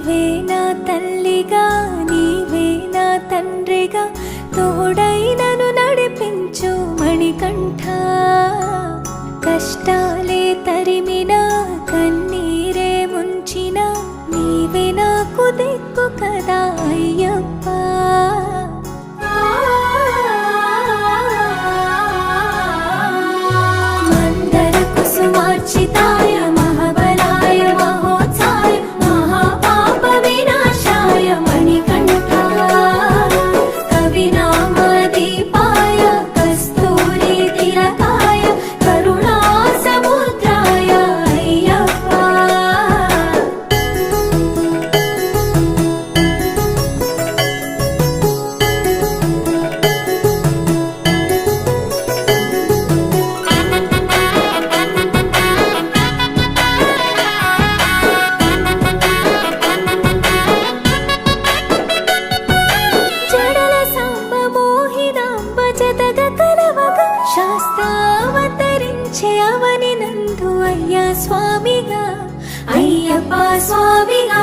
నీవే నా తల్లిగా నీవే నా తండ్రిగా తోడై నన్ను నడిపించు మణికంఠ. కష్టాలే తరిమినా కన్నీరే ముంచిన నీవే నాకు దిక్కు కదా అయ్యప్ప. మందర కుసుమార్చితాయ మహాబలాయ మహోత్సాయ మహాపాప వినాశాయ మణికంఠ. కవినామదీపాయ కస్తూరి తిలకాయ కరుణా సముద్రాయ అయ్యప్ప. జడల సాంబ మోహిదాంబ జతగ కలవగ శాస్త్రావతరించే అవని నందు అయ్యా స్వామిగా అయ్యప్ప స్వామిగా.